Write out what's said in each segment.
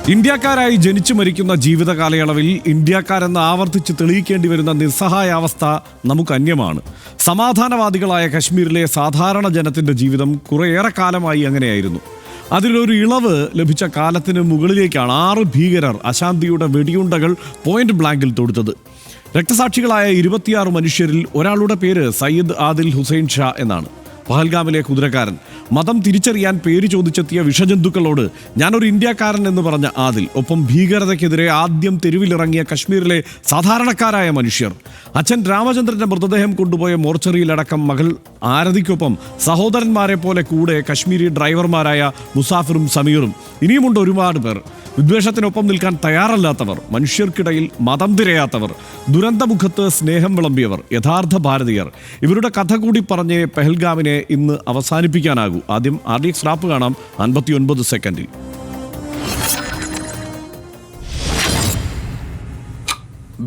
ഇന്ത്യക്കാരായി ജനിച്ചു മരിക്കുന്ന ജീവിത കാലയളവിൽ ഇന്ത്യക്കാരെന്ന് ആവർത്തിച്ച് തെളിയിക്കേണ്ടി വരുന്ന നിസ്സഹായാവസ്ഥ നമുക്ക് അന്യമാണ്. സമാധാനവാദികളായ കശ്മീരിലെ സാധാരണ ജനത്തിൻ്റെ ജീവിതം കുറേയേറെ കാലമായി അങ്ങനെയായിരുന്നു. അതിലൊരു ഇളവ് ലഭിച്ച കാലത്തിന് മുകളിലേക്കാണ് 6 ഭീകരർ അശാന്തിയുടെ വെടിയുണ്ടകൾ പോയിന്റ് ബ്ലാങ്കിൽ തൊടുത്തത്. രക്തസാക്ഷികളായ 26 മനുഷ്യരിൽ ഒരാളുടെ പേര് സയ്യിദ് ആദിൽ ഹുസൈൻ ഷാ എന്നാണ്. പഹൽഗാമിലെ കുതിരക്കാരൻ. മതം തിരിച്ചറിയാൻ പേര് ചോദിച്ചെത്തിയ വിഷജന്തുക്കളോട് ഞാനൊരു ഇന്ത്യക്കാരൻ എന്ന് പറഞ്ഞ ആദിൽ, ഒപ്പം ഭീകരതയ്ക്കെതിരെ ആദ്യം തെരുവിലിറങ്ങിയ കശ്മീരിലെ സാധാരണക്കാരായ മനുഷ്യർ. അച്ഛൻ രാമചന്ദ്രന്റെ മൃതദേഹം കൊണ്ടുപോയ മോർച്ചറിയിലടക്കം മകൾ ആരതിക്കൊപ്പം സഹോദരന്മാരെ പോലെ കൂടെ കശ്മീരി ഡ്രൈവർമാരായ മുസാഫിറും സമീറും. ഇനിയുമുണ്ട് ഒരുപാട് പേർ. വിദ്വേഷത്തിനൊപ്പം നിൽക്കാൻ തയ്യാറല്ലാത്തവർ, മനുഷ്യർക്കിടയിൽ മതം തിരയാത്തവർ, ദുരന്തമുഖത്ത് സ്നേഹം വിളമ്പിയവർ, യഥാർത്ഥ ഭാരതീയർ. ഇവരുടെ കഥ കൂടി പറഞ്ഞ് പെഹൽഗാമിനെ ഇന്ന് അവസാനിപ്പിക്കാനാകൂ. ആദ്യം RDX റാപ്പ് കാണാം 59 സെക്കൻഡിൽ.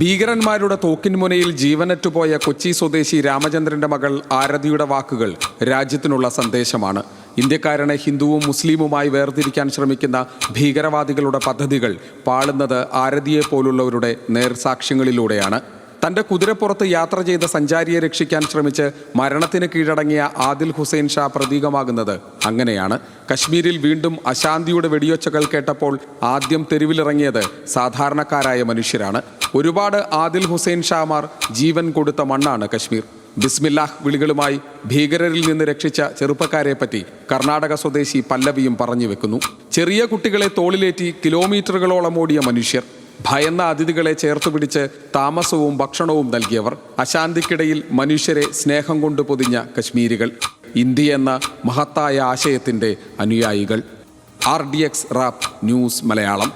ഭീകരന്മാരുടെ തോക്കിൻമുനയിൽ ജീവനറ്റുപോയ കൊച്ചി സ്വദേശി രാമചന്ദ്രന്റെ മകൾ ആരതിയുടെ വാക്കുകൾ രാജ്യത്തിനുള്ള സന്ദേശമാണ്. ഇന്ത്യക്കാരനെ ഹിന്ദുവും മുസ്ലിമുമായി വേർതിരിക്കാൻ ശ്രമിക്കുന്ന ഭീകരവാദികളുടെ പദ്ധതികൾ പാളുന്നത് ആരതിയെ പോലുള്ളവരുടെ നേർസാക്ഷ്യങ്ങളിലൂടെയാണ്. തൻ്റെ കുതിരപ്പുറത്ത് യാത്ര ചെയ്ത സഞ്ചാരിയെ രക്ഷിക്കാൻ ശ്രമിച്ച് മരണത്തിന് കീഴടങ്ങിയ ആദിൽ ഹുസൈൻ ഷാ പ്രതീകമാകുന്നത് അങ്ങനെയാണ്. കശ്മീരിൽ വീണ്ടും അശാന്തിയുടെ വെടിയൊച്ചകൾ കേട്ടപ്പോൾ ആദ്യം തെരുവിലിറങ്ങിയത് സാധാരണക്കാരായ മനുഷ്യരാണ്. ഒരുപാട് ആദിൽ ഹുസൈൻ ഷാമാർ ജീവൻ കൊടുത്ത മണ്ണാണ് കശ്മീർ. ബിസ്മില്ലാഹ് വിളികളുമായി ഭീകരരിൽ നിന്ന് രക്ഷിച്ച ചെറുപ്പക്കാരെ പറ്റി കർണാടക സ്വദേശി പല്ലവിയും പറഞ്ഞു വെക്കുന്നു. ചെറിയ കുട്ടികളെ തോളിലേറ്റി കിലോമീറ്ററുകളോളം ഓടിയ മനുഷ്യർ, ഭയന്ന അതിഥികളെ ചേർത്തുപിടിച്ച് താമസവും ഭക്ഷണവും നൽകിയവർ, അശാന്തിക്കിടയിൽ മനുഷ്യരെ സ്നേഹം കൊണ്ട് പൊതിഞ്ഞ കശ്മീരികൾ, ഇന്ത്യ എന്ന മഹത്തായ ആശയത്തിൻ്റെ അനുയായികൾ. RDX rap news Malayalam.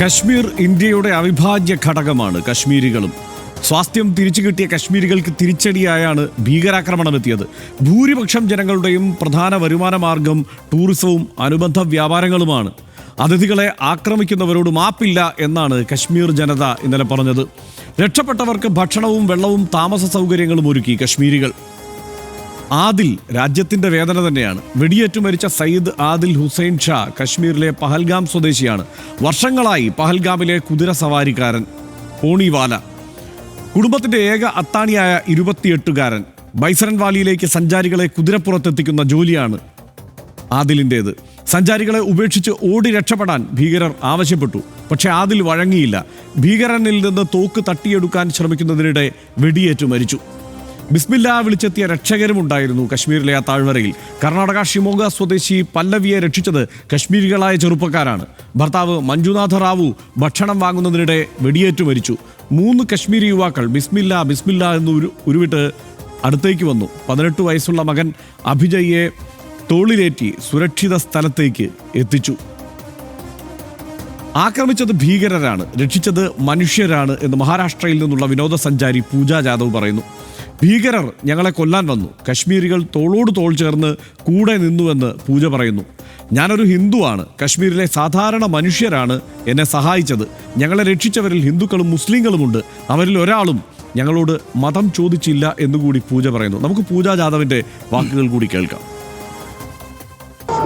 Kashmir ഇന്ത്യയുടെ അവിഭാജ്യ ഘടകമാണ്. കശ്മീരികളും സ്വാസ്ഥ്യം തിരിച്ചു കിട്ടിയ കശ്മീരികൾക്ക് തിരിച്ചടിയായാണ് ഭീകരാക്രമണം എത്തിയത്. ഭൂരിപക്ഷം ജനങ്ങളുടെയും പ്രധാന വരുമാന മാർഗം ടൂറിസവും അനുബന്ധ വ്യാപാരങ്ങളുമാണ്. അതിഥികളെ ആക്രമിക്കുന്നവരോട് മാപ്പില്ല എന്നാണ് കശ്മീർ ജനത ഇന്നലെ പറഞ്ഞത്. രക്ഷപ്പെട്ടവർക്ക് ഭക്ഷണവും വെള്ളവും താമസ സൗകര്യങ്ങളും ഒരുക്കി കശ്മീരികൾ. ആദിൽ രാജ്യത്തിൻ്റെ വേദന തന്നെയാണ്. വെടിയേറ്റു മരിച്ച സയ്യിദ് ആദിൽ ഹുസൈൻ ഷാ കശ്മീരിലെ പഹൽഗാം സ്വദേശിയാണ്. വർഷങ്ങളായി പഹൽഗാമിലെ കുതിര സവാരിക്കാരൻ, പോണിവാല. കുടുംബത്തിൻ്റെ ഏക അത്താണിയായ 28കാരൻ. ബൈസരൻ വാലിയിലേക്ക് സഞ്ചാരികളെ കുതിരപ്പുറത്തെത്തിക്കുന്ന ജോലിയാണ് ആദിലിൻ്റേത്. സഞ്ചാരികളെ ഉപേക്ഷിച്ച് ഓടി രക്ഷപ്പെടാൻ ഭീകരർ ആവശ്യപ്പെട്ടു. പക്ഷേ ആദിൽ വഴങ്ങിയില്ല. ഭീകരനിൽ നിന്ന് തോക്ക് തട്ടിയെടുക്കാൻ ശ്രമിക്കുന്നതിനിടെ വെടിയേറ്റു മരിച്ചു. ബിസ്മില്ലാ വിളിച്ചെത്തിയ രക്ഷകരുമുണ്ടായിരുന്നു കശ്മീരിലെ ആ താഴ്വരയിൽ. കർണാടക ഷിമോഗ സ്വദേശി പല്ലവിയെ രക്ഷിച്ചത് കശ്മീരികളായ ചെറുപ്പക്കാരാണ്. ഭർത്താവ് മഞ്ജുനാഥ റാവു ഭക്ഷണം വാങ്ങുന്നതിനിടെ വെടിയേറ്റു മരിച്ചു. 3 കശ്മീരി യുവാക്കൾ ബിസ്മില്ല ബിസ്മില്ല എന്ന് ഉരുവിട്ട് അടുത്തേക്ക് വന്നു. 18 വയസ്സുള്ള മകൻ അഭിജയെ തോളിലേറ്റി സുരക്ഷിത സ്ഥലത്തേക്ക് എത്തിച്ചു. ആക്രമിച്ചത് ഭീകരരാണ്, രക്ഷിച്ചത് മനുഷ്യരാണ് എന്ന് മഹാരാഷ്ട്രയിൽ നിന്നുള്ള വിനോദസഞ്ചാരി പൂജ ജാദവ് പറയുന്നു. ഭീകരർ ഞങ്ങളെ കൊല്ലാൻ വന്നു, കശ്മീരികൾ തോളോട് തോൾ ചേർന്ന് കൂടെ നിന്നുവെന്ന് പൂജ പറയുന്നു. ഞാനൊരു ഹിന്ദുവാണ്, കശ്മീരിലെ സാധാരണ മനുഷ്യരാണ് എന്നെ സഹായിച്ചത്. ഞങ്ങളെ രക്ഷിച്ചവരിൽ ഹിന്ദുക്കളും മുസ്ലിങ്ങളുമുണ്ട്. അവരിൽ ഒരാളും ഞങ്ങളോട് മതം ചോദിച്ചില്ല എന്നുകൂടി പൂജ പറയുന്നു. നമുക്ക് പൂജ ജാദവിൻ്റെ വാക്കുകൾ കൂടി കേൾക്കാം.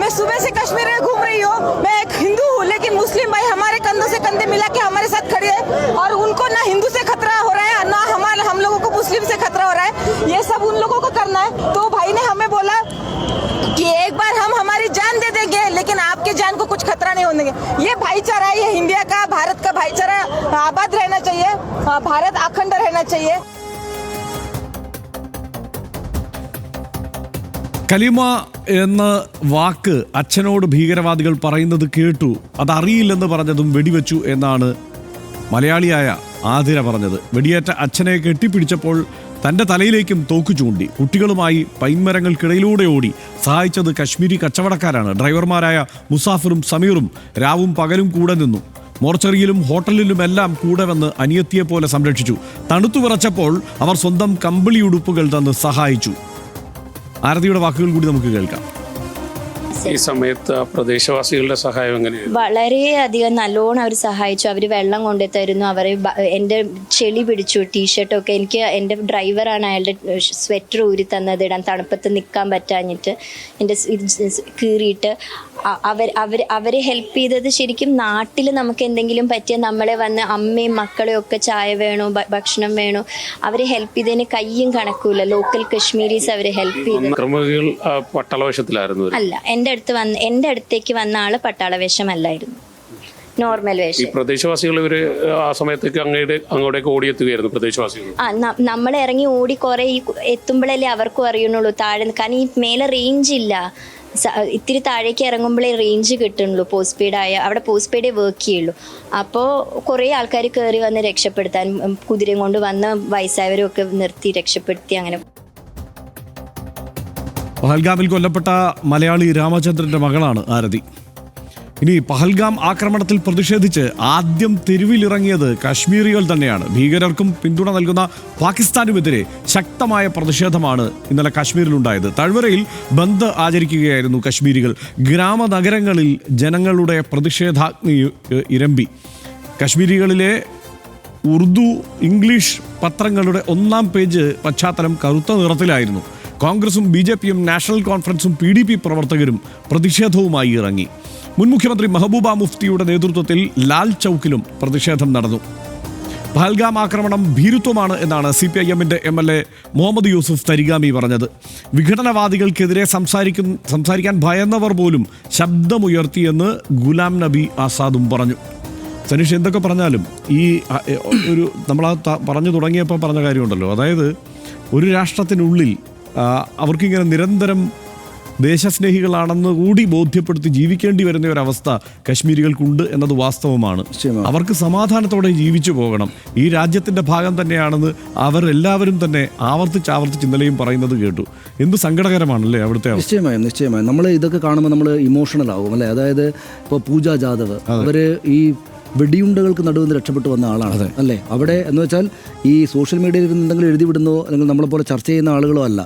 मैं सुबह से कश्मीर में घूम रही हूँ. मैं एक हिंदू हूँ, लेकिन मुस्लिम भाई हमारे कंधों से कंधे मिला के हमारे साथ खड़े हैं और उनको ना हिंदू से खतरा हो रहा है ना हम लोगों को मुस्लिम से खतरा हो रहा है. ये सब उन लोगों को करना है. तो भाई ने हमें बोला कि एक बार हम हमारी जान दे देंगे, लेकिन आपके जान को कुछ खतरा नहीं होने देंगे. ये भाईचारा है, ये इंडिया का, भारत का भाईचारा आबाद रहना चाहिए. भारत अखंड रहना चाहिए. കലിമ എന്ന വാക്ക് അച്ഛനോട് ഭീകരവാദികൾ പറയുന്നത് കേട്ടു. അതറിയില്ലെന്ന് പറഞ്ഞതും വെടിവെച്ചു എന്നാണ് മലയാളിയായ ആതിര പറഞ്ഞത്. വെടിയേറ്റ അച്ഛനെ കെട്ടിപ്പിടിച്ചപ്പോൾ തൻ്റെ തലയിലേക്കും തോക്ക് ചൂണ്ടി. കുട്ടികളുമായി പൈൻമരങ്ങൾക്കിടയിലൂടെ ഓടി. സഹായിച്ചത് കശ്മീരി കച്ചവടക്കാരാണ്. ഡ്രൈവർമാരായ മുസാഫിറും സമീറും രാവും പകലും കൂടെ നിന്നു. മോർച്ചറിയിലും ഹോട്ടലിലുമെല്ലാം കൂടെ വന്ന് അനിയത്തിയെ പോലെ സംരക്ഷിച്ചു. തണുത്തു വിറച്ചപ്പോൾ അവർ സ്വന്തം കമ്പിളി ഉടുപ്പുകൾ തന്ന് സഹായിച്ചു. ആരതിയുടെ വാക്കുകൾ കൂടി നമുക്ക് കേൾക്കാം. ഈ സമയത്ത് ആ പ്രദേശവാസികളുടെ സഹായം എങ്ങനെയാണ്? വളരെയധികം നല്ലോണം അവർ സഹായിച്ചു. അവർ വെള്ളം കൊണ്ടു തരുന്നു. അവർ എൻ്റെ ചെളി പിടിച്ചു ടീഷർട്ടൊക്കെ. എനിക്ക് എൻ്റെ ഡ്രൈവറാണ് അയാളുടെ സ്വെറ്റർ ഊരി തന്നത് ഇടാൻ, തണുപ്പത്ത് നിൽക്കാൻ പറ്റാഞ്ഞിട്ട് എൻ്റെ കീറിയിട്ട്. അവരെ ഹെൽപ്പ് ചെയ്തത് ശരിക്കും നാട്ടിൽ നമുക്ക് എന്തെങ്കിലും പറ്റിയ നമ്മളെ വന്ന് അമ്മയും മക്കളെയും ഒക്കെ ചായ വേണോ ഭക്ഷണം വേണോ അവരെ ഹെൽപ്പ് ചെയ്തതിന് കയ്യും കണക്കൂല. ലോക്കൽ കശ്മീരീസ് അവരെ ഹെൽപ്പ് ചെയ്തു. അക്രമികൾ പട്ടാളവേഷത്തിലായിരുന്നു? അല്ല, എൻ്റെ അടുത്തേക്ക് വന്ന ആള് പട്ടാളവേഷമല്ലായിരുന്നു, നോർമൽ വേഷം. ഈ പ്രദേശവാസികൾ ഇവര് ആ സമയത്തേക്ക് അങ്ങോട്ടേക്ക് ഓടിയെത്തുകയായിരുന്നു പ്രദേശവാസികൾ. നമ്മൾ ഇറങ്ങി ഓടി കുറെ എത്തുമ്പോഴല്ലേ അവർക്കും അറിയണുള്ളൂ താഴെ. കാരണം ഈ മേലെ റേഞ്ച് ഇല്ല, ഇത്തിരി താഴേക്ക് ഇറങ്ങുമ്പോഴേ റേഞ്ച് കിട്ടുന്നുള്ളൂ. പോസ്റ്റ് പെയ്ഡായ അവിടെ പോസ്റ്റ് പെയ്ഡേ വർക്ക് ചെയ്യുള്ളൂ. അപ്പോൾ കുറേ ആൾക്കാർ കയറി വന്ന് രക്ഷപ്പെടുത്താൻ കുതിരയും കൊണ്ട് വന്ന് വയസ്സായവരും ഒക്കെ നിർത്തി രക്ഷപ്പെടുത്തി. അങ്ങനെ പഹൽഗാമിൽ കൊല്ലപ്പെട്ട മലയാളി രാമചന്ദ്രന്റെ മകളാണ് ആരതി. ഇനി പഹൽഗാം ആക്രമണത്തിൽ പ്രതിഷേധിച്ച് ആദ്യം തെരുവിലിറങ്ങിയത് കാശ്മീരികൾ തന്നെയാണ്. ഭീകരർക്കും പിന്തുണ നൽകുന്ന പാകിസ്ഥാനുമെതിരെ ശക്തമായ പ്രതിഷേധമാണ് ഇന്നലെ കാശ്മീരിലുണ്ടായത്. താഴ്വരയിൽ ബന്ദ് ആചരിക്കുകയായിരുന്നു കശ്മീരികൾ. ഗ്രാമനഗരങ്ങളിൽ ജനങ്ങളുടെ പ്രതിഷേധാഗ്നി ഇരമ്പി. കശ്മീരികളിലെ ഉറുദു, ഇംഗ്ലീഷ് പത്രങ്ങളുടെ 1-ാം പേജ് പശ്ചാത്തലം കറുത്ത നിറത്തിലായിരുന്നു. കോൺഗ്രസും BJPയും നാഷണൽ കോൺഫറൻസും PDP പ്രവർത്തകരും പ്രതിഷേധവുമായി ഇറങ്ങി. മുൻ മുഖ്യമന്ത്രി മെഹബൂബ മുഫ്തിയുടെ നേതൃത്വത്തിൽ ലാൽ ചൗക്കിലും പ്രതിഷേധം നടന്നു. പഹൽഗാം ആക്രമണം ഭീരുത്വമാണ് എന്നാണ് CPIMന്റെ MLA മുഹമ്മദ് യൂസുഫ് തരിഗാമി പറഞ്ഞത്. വിഘടനവാദികൾക്കെതിരെ സംസാരിക്കാൻ ഭയന്നവർ പോലും ശബ്ദമുയർത്തിയെന്ന് ഗുലാം നബി ആസാദും പറഞ്ഞു. സനീഷ്, എന്തൊക്കെ പറഞ്ഞാലും ഈ ഒരു നമ്മൾ പറഞ്ഞു തുടങ്ങിയപ്പോൾ പറഞ്ഞ കാര്യമുണ്ടല്ലോ, അതായത് ഒരു രാഷ്ട്രത്തിനുള്ളിൽ അവർക്കിങ്ങനെ നിരന്തരം ദേശസ്നേഹികളാണെന്ന് കൂടി ബോധ്യപ്പെടുത്തി ജീവിക്കേണ്ടി വരുന്ന ഒരവസ്ഥ കശ്മീരികൾക്കുണ്ട് എന്നത് വാസ്തവമാണ്. അവർക്ക് സമാധാനത്തോടെ ജീവിച്ചു പോകണം, ഈ രാജ്യത്തിൻ്റെ ഭാഗം തന്നെയാണെന്ന് അവരെല്ലാവരും തന്നെ ആവർത്തിച്ച് ഇന്നലെയും പറയുന്നത് കേട്ടു. എന്ത് സങ്കടകരമാണല്ലേ അവിടുത്തെ അവസ്ഥ. നിശ്ചയമായും നമ്മൾ ഇതൊക്കെ കാണുമ്പോൾ നമ്മൾ ഇമോഷണൽ ആകും അല്ലേ. അതായത് ഇപ്പോൾ പൂജ ജാദവ് അവർ ഈ വെടിയുണ്ടകൾക്ക് നടുവിൽ നിന്ന് രക്ഷപ്പെട്ടു വന്ന ആളാണ് അല്ലേ. അവിടെ എന്ന് വെച്ചാൽ ഈ സോഷ്യൽ മീഡിയയിൽ ഇരുന്ന് എന്തെങ്കിലും എഴുതി വിടുന്നോ അല്ലെങ്കിൽ നമ്മളെപ്പോലെ ചർച്ച ചെയ്യുന്ന ആളുകളോ അല്ല.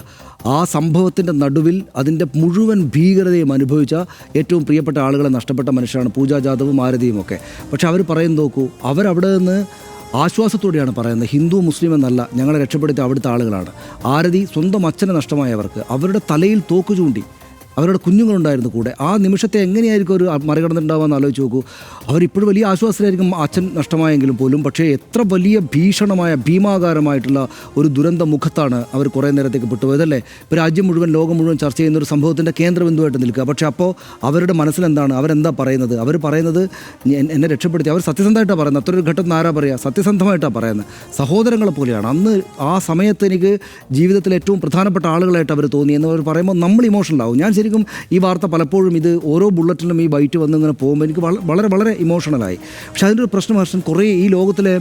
ആ സംഭവത്തിൻ്റെ നടുവിൽ അതിൻ്റെ മുഴുവൻ ഭീകരതയും അനുഭവിച്ച ഏറ്റവും പ്രിയപ്പെട്ട ആളുകളെ നഷ്ടപ്പെട്ട മനുഷ്യരാണ് പൂജ ജാദവും ആരതിയും ഒക്കെ. പക്ഷെ അവർ പറയുന്നത് നോക്കൂ, അവരവിടെ നിന്ന് ആശ്വാസത്തോടെയാണ് പറയുന്നത്. ഹിന്ദു മുസ്ലിം എന്നല്ല, ഞങ്ങളെ രക്ഷപ്പെടുത്തിയ അവിടുത്തെ ആളുകളാണ്. ആരതി സ്വന്തം അച്ഛനെ നഷ്ടമായവർക്ക് അവരുടെ തലയിൽ തോക്ക് ചൂണ്ടി അവരുടെ കുഞ്ഞുങ്ങളുണ്ടായിരുന്നു കൂടെ. ആ നിമിഷത്തെ എങ്ങനെയായിരിക്കും ഒരു മറികടന്നിട്ടുണ്ടാവുമെന്ന് ആലോചിച്ച് നോക്കൂ. അവരിപ്പോഴും വലിയ ആശ്വാസത്തിലായിരിക്കും അച്ഛൻ നഷ്ടമായെങ്കിലും പോലും. പക്ഷേ എത്ര വലിയ ഭീഷണമായ ഭീമാകാരമായിട്ടുള്ള ഒരു ദുരന്ത മുഖത്താണ് അവർ കുറേ നേരത്തേക്ക് പെട്ടുപോയതല്ലേ. ഇപ്പോൾ രാജ്യം മുഴുവൻ ലോകം മുഴുവൻ ചർച്ച ചെയ്യുന്ന ഒരു സംഭവത്തിൻ്റെ കേന്ദ്രബിന്ദുവായിട്ട് നിൽക്കുക. പക്ഷേ അപ്പോൾ അവരുടെ മനസ്സിലെന്താണ്, അവരെന്താ പറയുന്നത്? അവർ പറയുന്നത് എന്നെ രക്ഷപ്പെടുത്തി. അവർ സത്യസന്ധമായിട്ടാണ് പറയുന്നത്. അത്രയൊരു ഘട്ടത്തിൽ ആരാ പറയുക, സത്യസന്ധമായിട്ടാണ് പറയുന്നത്. സഹോദരങ്ങളെ പോലെയാണ്. അന്ന് ആ സമയത്ത് എനിക്ക് ജീവിതത്തിലെ ഏറ്റവും പ്രധാനപ്പെട്ട ആളുകളായിട്ട് അവർ തോന്നി എന്ന് അവർ പറയുമ്പോൾ നമ്മൾ ഇമോഷണലാവും. ഞാൻ ശരിക്കും ഈ വാർത്ത പലപ്പോഴും ഇത് ഓരോ ബുള്ളറ്റിലും ഈ ബൈറ്റ് വന്നിങ്ങനെ പോകുമ്പോൾ എനിക്ക് വളരെ വളരെ ഇമോഷണലായി. പക്ഷെ അതിൻ്റെ ഒരു പ്രശ്നം ഹർഷൻ, കുറേ ഈ ലോകത്തിലെ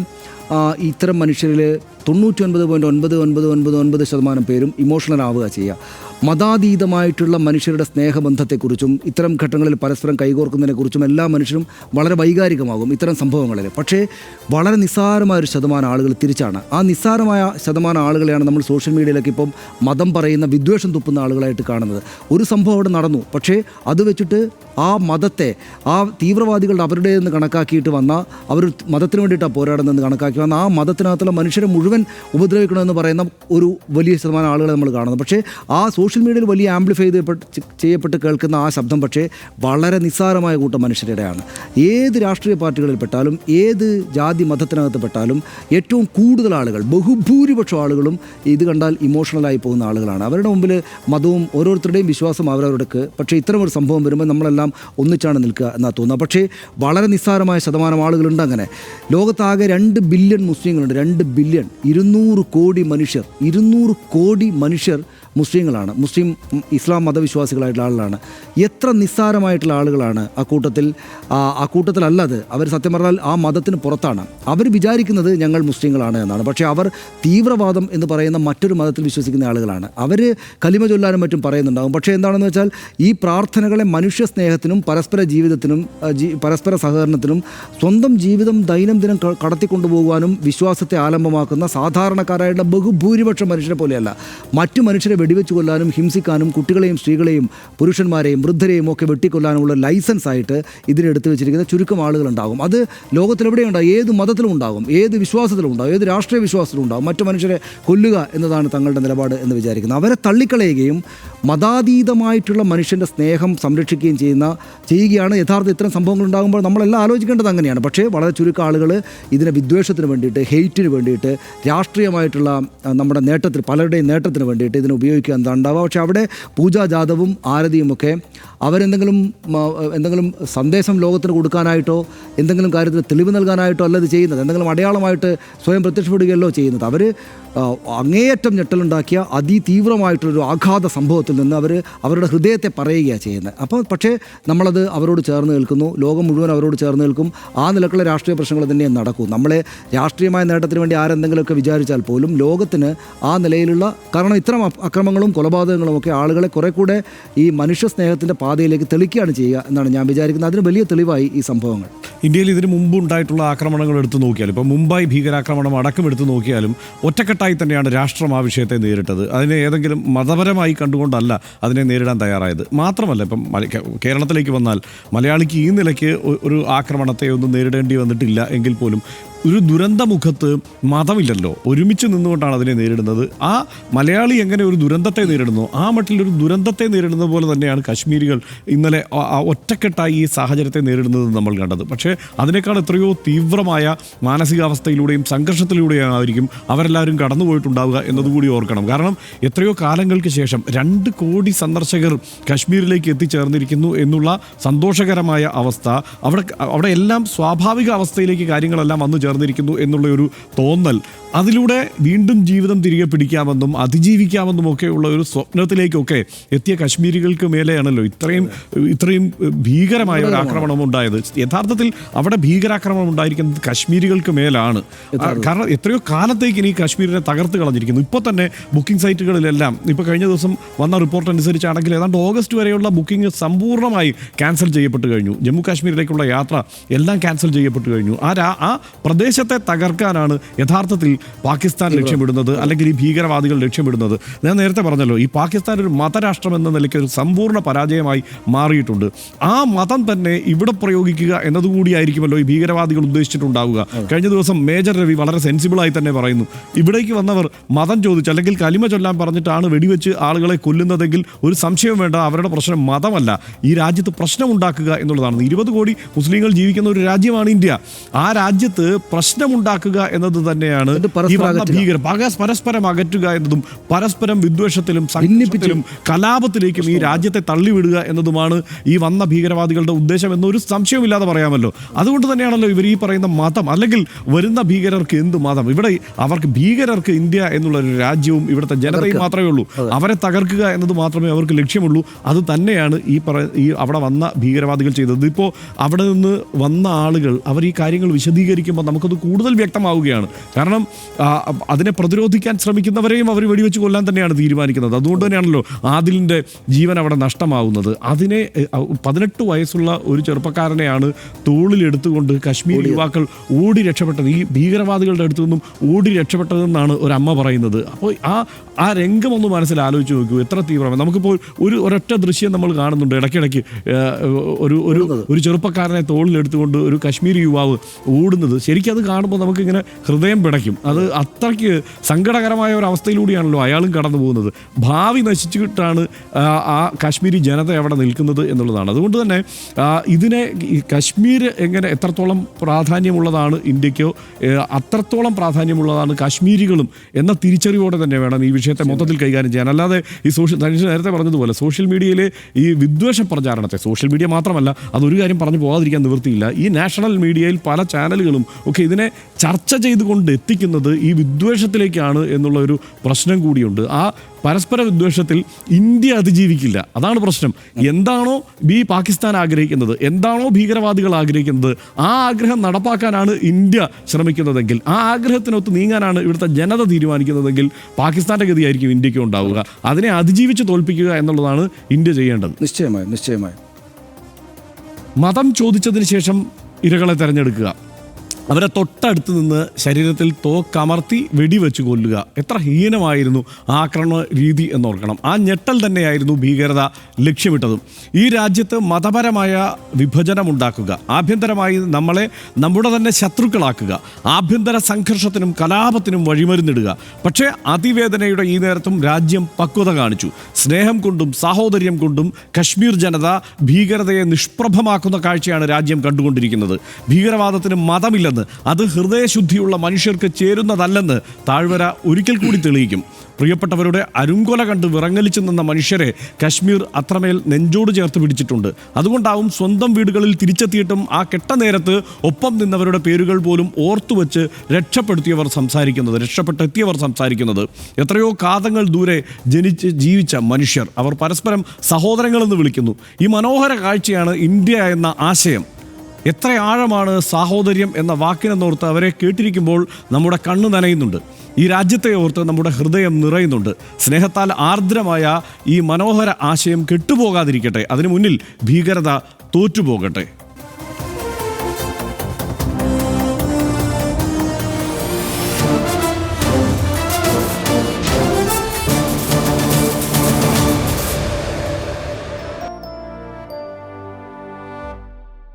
ഇത്തരം മനുഷ്യരിൽ 99.9999% പേരും ഇമോഷണൽ ആവുക ചെയ്യുക. മതാതീതമായിട്ടുള്ള മനുഷ്യരുടെ സ്നേഹബന്ധത്തെക്കുറിച്ചും ഇത്തരം ഘട്ടങ്ങളിൽ പരസ്പരം കൈകോർക്കുന്നതിനെക്കുറിച്ചും എല്ലാ മനുഷ്യരും വളരെ വൈകാരികമാകും ഇത്തരം സംഭവങ്ങളിൽ. പക്ഷേ വളരെ നിസ്സാരമായൊരു ശതമാനം ആളുകൾ തിരിച്ചാണ്. ആ നിസ്സാരമായ ശതമാനം ആളുകളെയാണ് നമ്മൾ സോഷ്യൽ മീഡിയയിലൊക്കെ ഇപ്പം മതം പറയുന്ന വിദ്വേഷം തുപ്പുന്ന ആളുകളായിട്ട് കാണുന്നത്. ഒരു സംഭവം അവിടെ നടന്നു, പക്ഷേ അത് വെച്ചിട്ട് ആ മതത്തെ ആ തീവ്രവാദികളുടെ അവരുടെ നിന്ന് കണക്കാക്കിയിട്ട് വന്ന അവർ മതത്തിന് വേണ്ടിയിട്ടാണ് പോരാടുന്നതെന്ന് കണക്കാക്കി വന്ന ആ മതത്തിനകത്തുള്ള മനുഷ്യരെ മുഴുവൻ ഉപദ്രവിക്കണമെന്ന് പറയുന്ന ഒരു വലിയ ശതമാനം ആളുകളെ നമ്മൾ കാണുന്നത്. പക്ഷേ ആ സോഷ്യൽ മീഡിയയിൽ വലിയ ആംപ്ലിഫൈ ചെയ്യപ്പെട്ട് കേൾക്കുന്ന ആ ശബ്ദം പക്ഷേ വളരെ നിസ്സാരമായ കൂട്ടം മനുഷ്യരുടെയാണ്. ഏത് രാഷ്ട്രീയ പാർട്ടികളിൽ പെട്ടാലും ഏത് ജാതി മതത്തിനകത്ത് പെട്ടാലും ഏറ്റവും കൂടുതൽ ആളുകൾ, ബഹുഭൂരിപക്ഷം ആളുകളും ഇത് കണ്ടാൽ ഇമോഷണലായി പോകുന്ന ആളുകളാണ്. അവരുടെ മുമ്പിൽ മതവും ഓരോരുത്തരുടെയും വിശ്വാസം അവരവർക്ക്. പക്ഷേ ഇത്തരം ഒരു സംഭവം വരുമ്പോൾ നമ്മളെല്ലാം ഒന്നിച്ചാണ് നിൽക്കുക എന്നാണ് തോന്നുന്നത്. പക്ഷേ വളരെ നിസ്സാരമായ ശതമാനം ആളുകളുണ്ട്. അങ്ങനെ ലോകത്താകെ 2 ബില്യൺ മുസ്ലിങ്ങളുണ്ട്. 2 ബില്യൺ 200 കോടി മനുഷ്യർ 200 കോടി മനുഷ്യർ മുസ്ലിങ്ങളാണ്. മുസ്ലിം ഇസ്ലാം മതവിശ്വാസികളായിട്ടുള്ള ആളുകളാണ്. എത്ര നിസ്സാരമായിട്ടുള്ള ആളുകളാണ് ആ കൂട്ടത്തിലല്ലത്. അവർ സത്യം പറഞ്ഞാൽ ആ മതത്തിന് പുറത്താണ്. അവർ വിചാരിക്കുന്നത് ഞങ്ങൾ മുസ്ലിങ്ങളാണ് എന്നാണ്. പക്ഷേ അവർ തീവ്രവാദം എന്ന് പറയുന്ന മറ്റൊരു മതത്തിൽ വിശ്വസിക്കുന്ന ആളുകളാണ്. അവർ കലിമ ചൊല്ലാനും മറ്റും പറയുന്നുണ്ടാകും. പക്ഷേ എന്താണെന്ന് വെച്ചാൽ ഈ പ്രാർത്ഥനകളെ മനുഷ്യ സ്നേഹത്തിനും പരസ്പര ജീവിതത്തിനും പരസ്പര സഹകരണത്തിനും സ്വന്തം ജീവിതം ദൈനംദിനം കടത്തിക്കൊണ്ടുപോകുവാനും വിശ്വാസത്തെ ആലംബമാക്കുന്ന സാധാരണക്കാരായിട്ടുള്ള ബഹുഭൂരിപക്ഷം മനുഷ്യരെ പോലെയല്ല. മറ്റു മനുഷ്യരെ വെടിവെച്ച് കൊല്ലാനും കൊല്ലാനും ഹിംസിക്കാനും കുട്ടികളെയും സ്ത്രീകളെയും പുരുഷന്മാരെയും വൃദ്ധരെയും ഒക്കെ വെട്ടിക്കൊല്ലാനുമുള്ള ലൈസൻസ് ആയിട്ട് ഇതിനെടുത്ത് വെച്ചിരിക്കുന്ന ചുരുക്കം ആളുകളുണ്ടാകും. അത് ലോകത്തിലെവിടെയുണ്ടാകും, ഏത് മതത്തിലും ഉണ്ടാകും, ഏത് വിശ്വാസത്തിലും ഉണ്ടാകും, ഏത് രാഷ്ട്രീയ വിശ്വാസത്തിലും ഉണ്ടാകും. മറ്റു മനുഷ്യരെ കൊല്ലുക എന്നതാണ് തങ്ങളുടെ നിലപാട് എന്ന് വിചാരിക്കുന്നത്. അവരെ തള്ളിക്കളയുകയും മതാതീതമായിട്ടുള്ള മനുഷ്യൻ്റെ സ്നേഹം സംരക്ഷിക്കുകയും ചെയ്യുകയാണ് യഥാർത്ഥ ഇത്തരം സംഭവങ്ങൾ ഉണ്ടാകുമ്പോൾ നമ്മളെല്ലാം ആലോചിക്കേണ്ടത് അങ്ങനെയാണ്. പക്ഷേ വളരെ ചുരുക്കം ആളുകൾ ഇതിനെ വിദ്വേഷത്തിന് വേണ്ടിയിട്ട്, ഹെയ്റ്റിന് വേണ്ടിയിട്ട്, രാഷ്ട്രീയമായിട്ടുള്ള നമ്മുടെ നേട്ടത്തിന്, പലരുടെയും നേട്ടത്തിന് വേണ്ടിയിട്ട് ഇതിനെ ഉപയോഗിക്കുക എന്നതാണ് ഉണ്ടാവുക. പക്ഷേ അവിടെ പൂജാജാതവും ആരതിയുമൊക്കെ എന്തെങ്കിലും സന്ദേശം ലോകത്തിന് കൊടുക്കാനായിട്ടോ എന്തെങ്കിലും കാര്യത്തിൽ തെളിവ് നൽകാനായിട്ടോ അല്ല ഇത് ചെയ്യുന്നത്. എന്തെങ്കിലും അടയാളമായിട്ട് സ്വയം പ്രത്യക്ഷപ്പെടുകയല്ലോ ചെയ്യുന്നത്. അവർ അങ്ങേയറ്റം ഞെട്ടലുണ്ടാക്കിയ അതിതീവ്രമായിട്ടൊരു ആഘാത സംഭവത്തിൽ നിന്ന് അവരുടെ ഹൃദയത്തെ പറയുകയാണ് ചെയ്യുന്നത്. അപ്പോൾ പക്ഷേ നമ്മളത് അവരോട് ചേർന്ന് നിൽക്കുന്നു, ലോകം മുഴുവൻ അവരോട് ചേർന്ന് നിൽക്കും. ആ നിലക്കുള്ള രാഷ്ട്രീയ പ്രശ്നങ്ങൾ തന്നെ നടക്കും. നമ്മളെ രാഷ്ട്രീയമായ നേട്ടത്തിന് വേണ്ടി ആരെന്തെങ്കിലുമൊക്കെ വിചാരിച്ചാൽ പോലും ലോകത്തിന് ആ നിലയിലുള്ള, കാരണം ഇത്തരം അക്രമങ്ങളും കൊലപാതകങ്ങളും ഒക്കെ ആളുകളെ കുറെ കൂടെ ഈ മനുഷ്യ സ്നേഹത്തിൻ്റെ പാതയിലേക്ക് തെളിക്കുകയാണ് ചെയ്യുക എന്നാണ് ഞാൻ വിചാരിക്കുന്നത്. അതിന് വലിയ തെളിവായി ഈ സംഭവങ്ങൾ. ഇന്ത്യയിൽ ഇതിന് മുമ്പ് ഉണ്ടായിട്ടുള്ള ആക്രമണങ്ങൾ എടുത്തു നോക്കിയാലും, ഇപ്പോൾ മുംബൈ ഭീകരാക്രമണം അടക്കം എടുത്തു നോക്കിയാലും ഒറ്റക്കെട്ടായി തന്നെയാണ് രാഷ്ട്രം ആ വിഷയത്തെ നേരിട്ടത്. അതിനെ ഏതെങ്കിലും മതപരമായി കണ്ടുകൊണ്ടല്ല അതിനെ നേരിടാൻ തയ്യാറായത്. മാത്രമല്ല, ഇപ്പം കേരളത്തിലേക്ക് വന്നാൽ മലയാളിക്ക് ഈ നിലയ്ക്ക് ഒരു ആക്രമണത്തെ ഒന്നും നേരിടേണ്ടി വന്നിട്ടില്ല എങ്കിൽ പോലും ഒരു ദുരന്തമുഖത്ത് മതമില്ലല്ലോ, ഒരുമിച്ച് നിന്നുകൊണ്ടാണ് അതിനെ നേരിടുന്നത്. ആ മലയാളി എങ്ങനെ ഒരു ദുരന്തത്തെ നേരിടുന്നു, ആ മട്ടിലൊരു ദുരന്തത്തെ നേരിടുന്ന പോലെ തന്നെയാണ് കശ്മീരികൾ ഇന്നലെ ഒറ്റക്കെട്ടായി ഈ സാഹചര്യത്തെ നേരിടുന്നത് നമ്മൾ കണ്ടത്. പക്ഷേ അതിനേക്കാൾ എത്രയോ തീവ്രമായ മാനസികാവസ്ഥയിലൂടെയും സംഘർഷത്തിലൂടെയായിരിക്കും അവരെല്ലാവരും കടന്നുപോയിട്ടുണ്ടാവുക എന്നതുകൂടി ഓർക്കണം. കാരണം എത്രയോ കാലങ്ങൾക്ക് ശേഷം 2 കോടി സന്ദർശകർ കശ്മീരിലേക്ക് എത്തിച്ചേർന്നിരിക്കുന്നു എന്നുള്ള സന്തോഷകരമായ അവസ്ഥ, അവിടെ എല്ലാം സ്വാഭാവിക അവസ്ഥയിലേക്ക് കാര്യങ്ങളെല്ലാം വന്നു ചേർന്നിരിക്കുന്നു എന്നുള്ള ഒരു തോന്നൽ, അതിലൂടെ വീണ്ടും ജീവിതം തിരികെ പിടിക്കാമെന്നും അതിജീവിക്കാമെന്നും ഒക്കെയുള്ള ഒരു സ്വപ്നത്തിലേക്കൊക്കെ എത്തിയ കശ്മീരികൾക്ക് മേലെയാണല്ലോ ഇത്രയും ഭീകരമായ ഒരു ആക്രമണം ഉണ്ടായത്. യഥാർത്ഥത്തിൽ അവിടെ ഭീകരാക്രമണം ഉണ്ടായിരിക്കുന്നത് കശ്മീരികൾക്ക് മേലാണ്. കാരണം എത്രയോ കാലത്തേക്ക് ഇനി കശ്മീരിനെ തകർത്ത് കളഞ്ഞിരിക്കുന്നു. ഇപ്പോൾ തന്നെ ബുക്കിംഗ് സൈറ്റുകളിലെല്ലാം, ഇപ്പോൾ കഴിഞ്ഞ ദിവസം വന്ന റിപ്പോർട്ട് അനുസരിച്ചാണെങ്കിൽ ഏതാണ്ട് ഓഗസ്റ്റ് വരെയുള്ള ബുക്കിംഗ് സമ്പൂർണ്ണമായി ക്യാൻസൽ ചെയ്യപ്പെട്ട് കഴിഞ്ഞു. ജമ്മു കാശ്മീരിലേക്കുള്ള യാത്ര എല്ലാം ക്യാൻസൽ ചെയ്യപ്പെട്ട് കഴിഞ്ഞു. ആ പ്രദേശത്തെ തകർക്കാനാണ് യഥാർത്ഥത്തിൽ പാകിസ്ഥാൻ ലക്ഷ്യമിടുന്നത്, അല്ലെങ്കിൽ ഈ ഭീകരവാദികൾ ലക്ഷ്യമിടുന്നത്. ഞാൻ നേരത്തെ പറഞ്ഞല്ലോ, ഈ പാകിസ്ഥാൻ ഒരു മതരാഷ്ട്രം എന്ന നിലയ്ക്ക് ഒരു സമ്പൂർണ്ണ പരാജയമായി മാറിയിട്ടുണ്ട്. ആ മതം തന്നെ ഇവിടെ പ്രയോഗിക്കുക എന്നതുകൂടിയായിരിക്കുമല്ലോ ഈ ഭീകരവാദികൾ ഉദ്ദേശിച്ചിട്ടുണ്ടാവുക. കഴിഞ്ഞ ദിവസം മേജർ രവി വളരെ സെൻസിബിളായി തന്നെ പറയുന്നു, ഇവിടേക്ക് വന്നവർ മതം ചോദിച്ച് അല്ലെങ്കിൽ കലിമ ചൊല്ലാൻ പറഞ്ഞിട്ടാണ് വെടിവെച്ച് ആളുകളെ കൊല്ലുന്നതെങ്കിൽ ഒരു സംശയം വേണ്ട, അവരുടെ പ്രശ്നം മതമല്ല, ഈ രാജ്യത്ത് പ്രശ്നമുണ്ടാക്കുക എന്നുള്ളതാണ്. 20 കോടി മുസ്ലിങ്ങൾ ജീവിക്കുന്ന ഒരു രാജ്യമാണ് ഇന്ത്യ. ആ രാജ്യത്ത് പ്രശ്നമുണ്ടാക്കുക എന്നത് തന്നെയാണ് ഈ വന്ന ഭീകരം. പരസ്പരം അകറ്റുക എന്നതും പരസ്പരം വിദ്വേഷത്തിലും സംഘർഷത്തിലും കലാപത്തിലേക്കും ഈ രാജ്യത്തെ തള്ളിവിടുക എന്നതുമാണ് ഈ വന്ന ഭീകരവാദികളുടെ ഉദ്ദേശം എന്നൊരു സംശയമില്ലാതെ പറയാമല്ലോ. അതുകൊണ്ട് തന്നെയാണല്ലോ ഇവർ ഈ പറയുന്ന മതം, അല്ലെങ്കിൽ വരുന്ന ഭീകരർക്ക് എന്ത് മതം, ഇവിടെ അവർക്ക് ഭീകരർക്ക് ഇന്ത്യ എന്നുള്ള ഒരു രാജ്യവും ഇവിടുത്തെ ജനതയും മാത്രമേ ഉള്ളൂ. അവരെ തകർക്കുക എന്നത് മാത്രമേ അവർക്ക് ലക്ഷ്യമുള്ളൂ. അത് തന്നെയാണ് ഈ അവിടെ വന്ന ഭീകരവാദികൾ ചെയ്തത്. ഇപ്പോൾ അവിടെ നിന്ന് വന്ന ആളുകൾ അവർ ഈ കാര്യങ്ങൾ വിശദീകരിക്കുമ്പോൾ നമുക്കത് കൂടുതൽ വ്യക്തമാവുകയാണ്. കാരണം അതിനെ പ്രതിരോധിക്കാൻ ശ്രമിക്കുന്നവരെയും അവർ വെടിവെച്ച് കൊല്ലാൻ തന്നെയാണ് തീരുമാനിക്കുന്നത്. അതുകൊണ്ട് തന്നെയാണല്ലോ ആദിലിൻ്റെ ജീവൻ അവിടെ നഷ്ടമാവുന്നത്. അതിനെ 18 വയസ്സുള്ള ഒരു ചെറുപ്പക്കാരനെയാണ് തോളിലെടുത്തുകൊണ്ട് കശ്മീർ യുവാക്കൾ ഓടി രക്ഷപ്പെട്ടത്, ഈ ഭീകരവാദികളുടെ അടുത്തു നിന്നും ഓടി രക്ഷപ്പെട്ടതെന്നാണ് ഒരു അമ്മ പറയുന്നത്. അപ്പോൾ ആ രംഗം ഒന്ന് മനസ്സിൽ ആലോചിച്ച് നോക്കൂ, എത്ര തീവ്രമാണ്. നമുക്കിപ്പോൾ ഒരൊറ്റ ദൃശ്യം നമ്മൾ കാണുന്നുണ്ട്, ഇടയ്ക്കിടയ്ക്ക് ഒരു ചെറുപ്പക്കാരനെ തോളിലെടുത്തുകൊണ്ട് ഒരു കശ്മീരി യുവാവ് ഓടുന്നത്. ശരിക്കും അത് കാണുമ്പോൾ നമുക്കിങ്ങനെ ഹൃദയം പിടയ്ക്കും. അത് അത്രയ്ക്ക് സങ്കടകരമായ ഒരു അവസ്ഥയിലൂടെയാണല്ലോ അയാളും കടന്നു പോകുന്നത്. ഭാവി നശിച്ചിട്ടാണ് ആ കാശ്മീരി ജനത അവിടെ നിൽക്കുന്നത് എന്നുള്ളതാണ്. അതുകൊണ്ട് തന്നെ ഇതിനെ കശ്മീർ എത്രത്തോളം പ്രാധാന്യമുള്ളതാണ് ഇന്ത്യക്കോ അത്രത്തോളം പ്രാധാന്യമുള്ളതാണ് കാശ്മീരികളും എന്ന തിരിച്ചറിവോടെ തന്നെ വേണം ഈ വിഷയത്തെ മൊത്തത്തിൽ കൈകാര്യം ചെയ്യാൻ. അല്ലാതെ ഈ നേരത്തെ പറഞ്ഞതുപോലെ സോഷ്യൽ മീഡിയയിലെ ഈ വിദ്വേഷ പ്രചാരണത്തെ, സോഷ്യൽ മീഡിയ മാത്രമല്ല, അതൊരു കാര്യം പറഞ്ഞു പോകാതിരിക്കാൻ നിവൃത്തിയില്ല, ഈ നാഷണൽ മീഡിയയിൽ പല ചാനലുകളും ഒക്കെ ഇതിനെ ചർച്ച ചെയ്തുകൊണ്ട് എത്തിക്കുന്നത് ഈ വിദ്വേഷത്തിലേക്കാണ് എന്നുള്ള ഒരു പ്രശ്നം കൂടിയുണ്ട്. ആ പരസ്പര വിദ്വേഷത്തിൽ ഇന്ത്യ അതിജീവിക്കില്ല, അതാണ് പ്രശ്നം. എന്താണോ പാകിസ്ഥാൻ ആഗ്രഹിക്കുന്നത്, എന്താണോ ഭീകരവാദികൾ ആഗ്രഹിക്കുന്നത്, ആ ആഗ്രഹം നടപ്പാക്കാനാണ് ഇന്ത്യ ശ്രമിക്കുന്നതെങ്കിൽ, ആ ആഗ്രഹത്തിനൊത്ത് നീങ്ങാനാണ് ഇവിടുത്തെ ജനത തീരുമാനിക്കുന്നതെങ്കിൽ പാകിസ്ഥാൻ്റെ ഗതിയായിരിക്കും ഇന്ത്യക്ക് ഉണ്ടാവുക. അതിനെ അതിജീവിച്ച് തോൽപ്പിക്കുക എന്നുള്ളതാണ് ഇന്ത്യ ചെയ്യേണ്ടത്. നിശ്ചയമായും മതം ചോദിച്ചതിന് ശേഷം ഇരകളെ തിരഞ്ഞെടുക്കുക, അവരെ തൊട്ടടുത്ത് നിന്ന് ശരീരത്തിൽ തോക്കമർത്തി വെടിവെച്ച് കൊല്ലുക. എത്ര ഹീനമായിരുന്നു ആക്രമണ രീതി എന്നോർക്കണം. ആ ഞെട്ടൽ തന്നെയായിരുന്നു ഭീകരത ലക്ഷ്യമിട്ടതും. ഈ രാജ്യത്ത് മതപരമായ വിഭജനമുണ്ടാക്കുക, ആഭ്യന്തരമായി നമ്മളെ നമ്മുടെ തന്നെ ശത്രുക്കളാക്കുക, ആഭ്യന്തര സംഘർഷത്തിനും കലാപത്തിനും വഴിമരുന്നിടുക. പക്ഷേ അതിവേദനയുടെ ഈ നേരത്തും രാജ്യം പക്വത കാണിച്ചു. സ്നേഹം കൊണ്ടും സാഹോദര്യം കൊണ്ടും കശ്മീർ ജനത ഭീകരതയെ നിഷ്പ്രഭമാക്കുന്ന കാഴ്ചയാണ് രാജ്യം കണ്ടുകൊണ്ടിരിക്കുന്നത്. ഭീകരവാദത്തിന് മതമില്ലെന്ന്, അത് ഹൃദയശുദ്ധിയുള്ള മനുഷ്യർക്ക് ചേരുന്നതല്ലെന്ന് താഴ്വര ഒരിക്കൽ കൂടി തെളിയിക്കും. പ്രിയപ്പെട്ടവരുടെ അരുങ്കൊല കണ്ട് വിറങ്ങലിച്ചു നിന്ന മനുഷ്യരെ കശ്മീർ അത്രമേൽ നെഞ്ചോട് ചേർത്ത് പിടിച്ചിട്ടുണ്ട്. അതുകൊണ്ടാവും സ്വന്തം വീടുകളിൽ തിരിച്ചെത്തിയിട്ടും ആ കെട്ട നേരത്ത് ഒപ്പം നിന്നവരുടെ പേരുകൾ പോലും ഓർത്തുവെച്ച് രക്ഷപ്പെടെത്തിയവർ സംസാരിക്കുന്നത്. എത്രയോ കാതങ്ങൾ ദൂരെ ജനിച്ച് ജീവിച്ച മനുഷ്യർ, അവർ പരസ്പരം സഹോദരങ്ങളെന്ന് വിളിക്കുന്നു. ഈ മനോഹര കാഴ്ചയാണ് ഇന്ത്യ എന്ന ആശയം. എത്ര ആഴമാണ് സാഹോദര്യം എന്ന വാക്കിനെന്നോർത്ത് അവരെ കേട്ടിരിക്കുമ്പോൾ നമ്മുടെ കണ്ണ് നനയുന്നുണ്ട്. ഈ രാജ്യത്തെ ഓർത്ത് നമ്മുടെ ഹൃദയം നിറയുന്നുണ്ട്. സ്നേഹത്താൽ ആർദ്രമായ ഈ മനോഹര ആശയം കെട്ടുപോകാതിരിക്കട്ടെ. അതിനു മുന്നിൽ ഭീകരത തോറ്റുപോകട്ടെ.